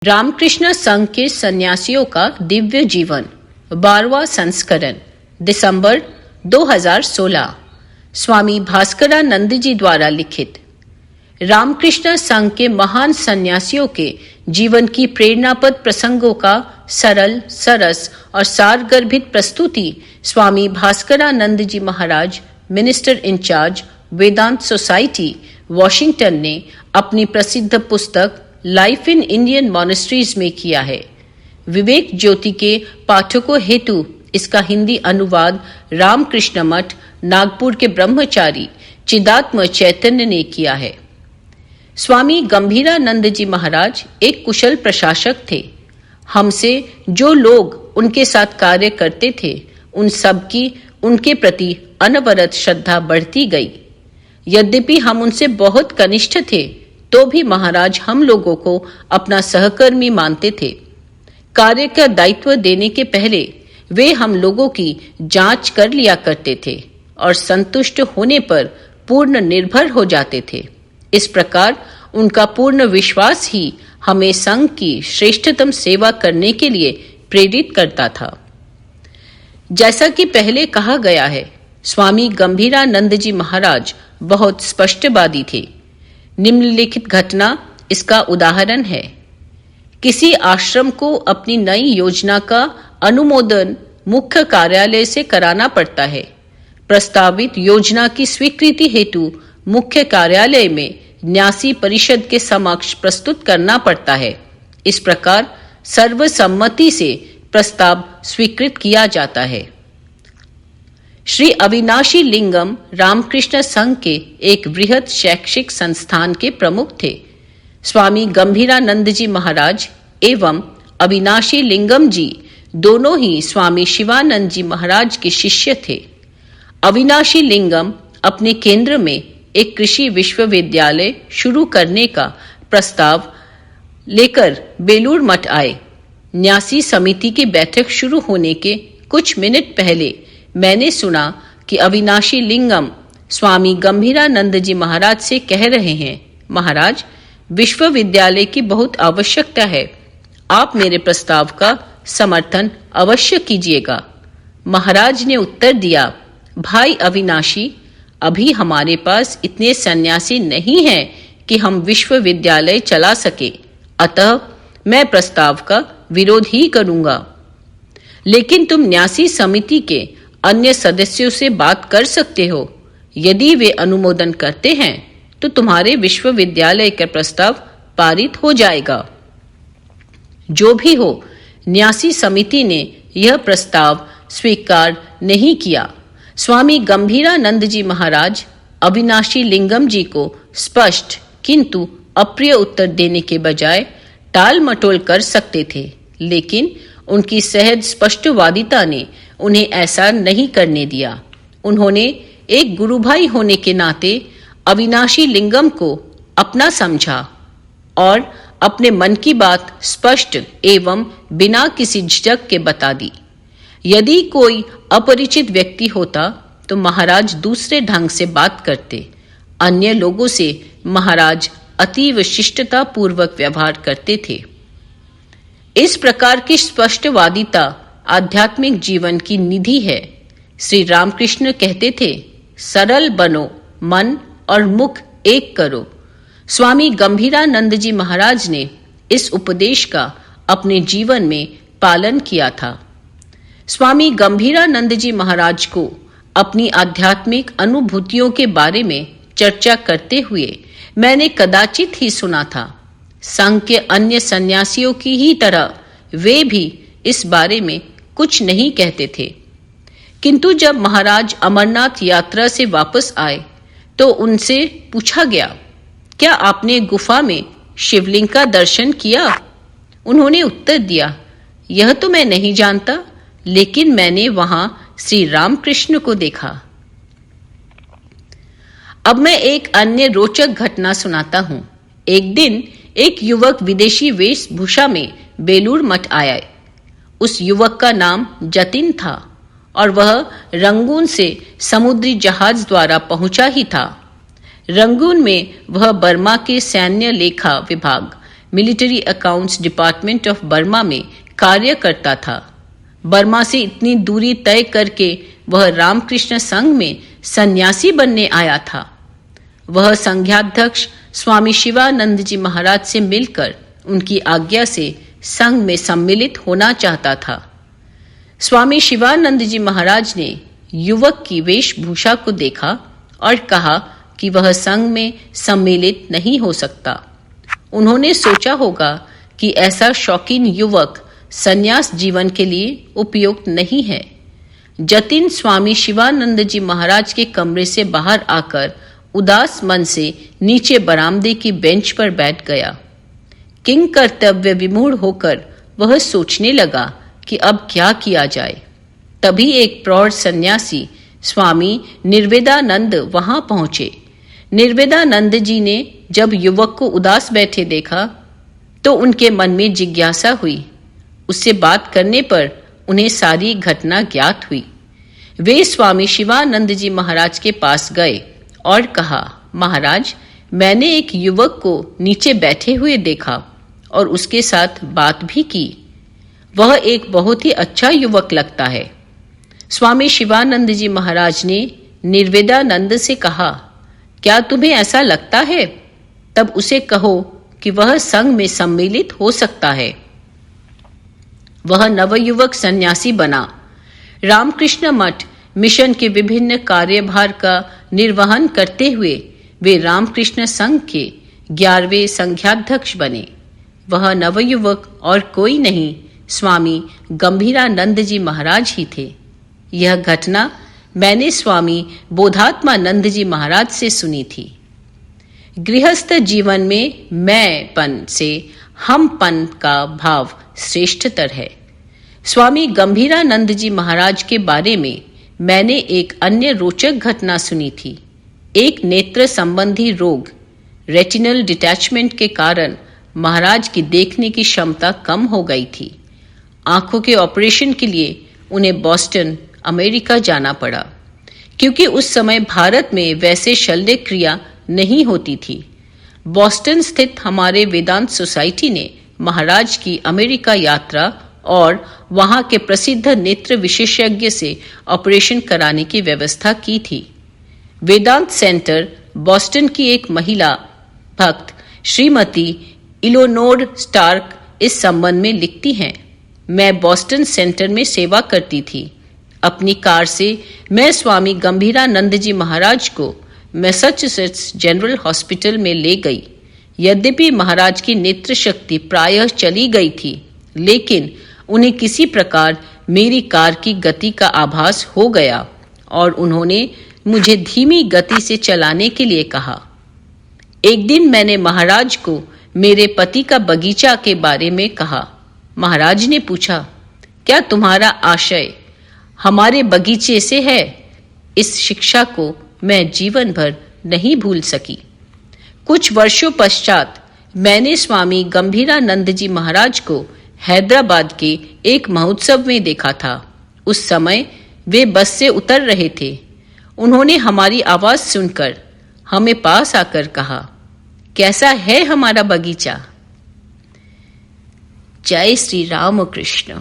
रामकृष्ण संघ के सन्यासियों का दिव्य जीवन 12वां संस्करण दिसंबर 2016 स्वामी भास्करानंद जी द्वारा लिखित। रामकृष्ण संघ के महान सन्यासियों के जीवन की प्रेरणापद प्रसंगों का सरल, सरस और सारगर्भित प्रस्तुति स्वामी भास्करानंद जी महाराज, मिनिस्टर इंचार्ज, वेदांत सोसाइटी, वॉशिंगटन ने अपनी प्रसिद्ध पुस्तक लाइफ इन इंडियन मॉनेस्ट्रीज में किया है। विवेक ज्योति के पाठकों हेतु इसका हिंदी अनुवाद रामकृष्ण मठ, नागपुर के ब्रह्मचारी चिदात्म चैतन्य ने किया है। स्वामी गंभीरानंद जी महाराज एक कुशल प्रशासक थे। हमसे जो लोग उनके साथ कार्य करते थे, उन सब की उनके प्रति अनवरत श्रद्धा बढ़ती गई। यद्यपि हम उनसे बहुत कनिष्ठ थे, तो भी महाराज हम लोगों को अपना सहकर्मी मानते थे। कार्य का दायित्व देने के पहले वे हम लोगों की जांच कर लिया करते थे और संतुष्ट होने पर पूर्ण निर्भर हो जाते थे। इस प्रकार उनका पूर्ण विश्वास ही हमें संघ की श्रेष्ठतम सेवा करने के लिए प्रेरित करता था। जैसा कि पहले कहा गया है, स्वामी गंभीरानंद जी महाराज बहुत स्पष्टवादी थे। निम्नलिखित घटना इसका उदाहरण है। किसी आश्रम को अपनी नई योजना का अनुमोदन मुख्य कार्यालय से कराना पड़ता है। प्रस्तावित योजना की स्वीकृति हेतु मुख्य कार्यालय में न्यासी परिषद के समक्ष प्रस्तुत करना पड़ता है। इस प्रकार सर्वसम्मति से प्रस्ताव स्वीकृत किया जाता है। श्री अविनाशी लिंगम रामकृष्ण संघ के एक बृहद शैक्षिक संस्थान के प्रमुख थे। स्वामी गंभीरानंद जी महाराज एवं अविनाशी लिंगम जी दोनों ही स्वामी शिवानंद जी महाराज के शिष्य थे। अविनाशी लिंगम अपने केंद्र में एक कृषि विश्वविद्यालय शुरू करने का प्रस्ताव लेकर बेलूर मठ आए। न्यासी समिति की बैठक शुरू होने के कुछ मिनट पहले मैंने सुना कि अविनाशी लिंगम स्वामी गंभीरानंद जी महाराज से कह रहे हैं, महाराज, विश्वविद्यालय की बहुत आवश्यकता है। आप मेरे प्रस्ताव का समर्थन अवश्य कीजिएगा। महाराज ने उत्तर दिया, भाई अविनाशी, अभी हमारे पास इतने सन्यासी नहीं हैं कि हम विश्वविद्यालय चला सके, अतः मैं प्रस्ताव का विरोध ही करूंगा। लेकिन तुम न्यासी समिति के अन्य सदस्यों से बात कर सकते हो। यदि वे अनुमोदन करते हैं तो तुम्हारे विश्वविद्यालय का प्रस्ताव पारित हो जाएगा। जो भी हो, न्यासी समिति ने यह प्रस्ताव स्वीकार नहीं किया। स्वामी गंभीरानंद जी महाराज अविनाशी लिंगम जी को स्पष्ट किंतु अप्रिय उत्तर देने के बजाय टाल मटोल कर सकते थे, लेकिन उनकी सहज स्पष्टवादिता ने उन्हें ऐसा नहीं करने दिया। उन्होंने एक गुरु भाई होने के नाते अविनाशी लिंगम को अपना समझा और अपने मन की बात स्पष्ट एवं बिना किसी झिझक के बता दी। यदि कोई अपरिचित व्यक्ति होता तो महाराज दूसरे ढंग से बात करते। अन्य लोगों से महाराज अतीव शिष्टता पूर्वक व्यवहार करते थे। इस प्रकार की स्पष्टवादिता आध्यात्मिक जीवन की निधि है। श्री रामकृष्ण कहते थे, सरल बनो, मन और मुख एक करो। स्वामी गंभीरानंद जी महाराज ने इस उपदेश का अपने जीवन में पालन किया था। स्वामी गंभीरानंद जी महाराज को अपनी आध्यात्मिक अनुभूतियों के बारे में चर्चा करते हुए मैंने कदाचित ही सुना था। संघ के अन्य सन्यासियों की ही तरह वे भी इस बारे में कुछ नहीं कहते थे। किंतु जब महाराज अमरनाथ यात्रा से वापस आए तो उनसे पूछा गया, क्या आपने गुफा में शिवलिंग का दर्शन किया? उन्होंने उत्तर दिया, यह तो मैं नहीं जानता, लेकिन मैंने वहां श्री रामकृष्ण को देखा। अब मैं एक अन्य रोचक घटना सुनाता हूं। एक दिन एक युवक विदेशी वेशभूषा में बेलूर मठ आया। उस युवक का नाम जतिन था और वह रंगून से समुद्री जहाज द्वारा पहुंचा ही था। रंगून में वह बर्मा के सैन्य लेखा विभाग military accounts department of Burma में कार्य करता था। बर्मा से इतनी दूरी तय करके वह रामकृष्ण संघ में सन्यासी बनने आया था। वह संघाध्यक्ष स्वामी शिवानंद जी महाराज से मिलकर उनकी आज्ञा से संघ में सम्मिलित होना चाहता था। स्वामी शिवानंद जी महाराज ने युवक की वेशभूषा को देखा और कहा कि वह संघ में सम्मिलित नहीं हो सकता। उन्होंने सोचा होगा कि ऐसा शौकीन युवक संन्यास जीवन के लिए उपयुक्त नहीं है। जतिन स्वामी शिवानंद जी महाराज के कमरे से बाहर आकर उदास मन से नीचे बरामदे की बेंच पर बैठ गया। किंग कर्तव्य विमूढ़ होकर वह सोचने लगा कि अब क्या किया जाए। तभी एक प्रौढ़ सन्यासी स्वामी निर्वेदानंद वहां पहुंचे। निर्वेदानंद जी ने जब युवक को उदास बैठे देखा तो उनके मन में जिज्ञासा हुई। उससे बात करने पर उन्हें सारी घटना ज्ञात हुई। वे स्वामी शिवानंद जी महाराज के पास गए और कहा, महाराज, मैंने एक युवक को नीचे बैठे हुए देखा और उसके साथ बात भी की। वह एक बहुत ही अच्छा युवक लगता है। स्वामी शिवानंद जी महाराज ने निर्वेदानंद से कहा, क्या तुम्हें ऐसा लगता है? तब उसे कहो कि वह संघ में सम्मिलित हो सकता है। वह नवयुवक सन्यासी बना। रामकृष्ण मठ मिशन के विभिन्न कार्यभार का निर्वहन करते हुए वे रामकृष्ण संघ के 11वें संघाध्यक्ष बने। वह नवयुवक और कोई नहीं, स्वामी गंभीरानंद जी महाराज ही थे। यह घटना मैंने स्वामी बोधात्मानंद जी महाराज से सुनी थी। गृहस्थ जीवन में मैंपन से हमपन का भाव श्रेष्ठतर है। स्वामी गंभीरानंद जी महाराज के बारे में मैंने एक अन्य रोचक घटना सुनी थी। एक नेत्र संबंधी रोग, रेटिनल डिटैचमेंट के कारण महाराज की देखने की क्षमता कम हो गई थी। आंखों के ऑपरेशन के लिए उन्हें बॉस्टन, अमेरिका जाना पड़ा, क्योंकि उस समय भारत में वैसे शल्य क्रिया नहीं होती थी। बॉस्टन स्थित हमारे वेदांत सोसाइटी ने महाराज की अमेरिका यात्रा और वहां के प्रसिद्ध नेत्र विशेषज्ञ से ऑपरेशन कराने की व्यवस्था की थी। वेदांत सेंटर बॉस्टन की एक महिला भक्त श्रीमती इलोनोर स्टार्क इस संबंध में लिखती हैं, मैं बॉस्टन सेंटर में सेवा करती थी। अपनी कार से मैं स्वामी गंभीरानंद जी महाराज को मैसाचुसेट्स जनरल हॉस्पिटल में ले गई। यद्यपि महाराज की नेत्र शक्ति प्रायः चली गई थी, लेकिन उन्हें किसी प्रकार मेरी कार की गति का आभास हो गया और उन्होंने मुझे धीमी गति से चलाने के लिए कहा। एक दिन मैंने महाराज को मेरे पति का बगीचा के बारे में कहा। महाराज ने पूछा, क्या तुम्हारा आशय हमारे बगीचे से है? इस शिक्षा को मैं जीवन भर नहीं भूल सकी। कुछ वर्षों पश्चात मैंने स्वामी गंभीरानंद जी महाराज को हैदराबाद के एक महोत्सव में देखा था। उस समय वे बस से उतर रहे थे। उन्होंने हमारी आवाज सुनकर हमें पास आकर कहा, कैसा है हमारा बगीचा? जय श्री राम कृष्ण।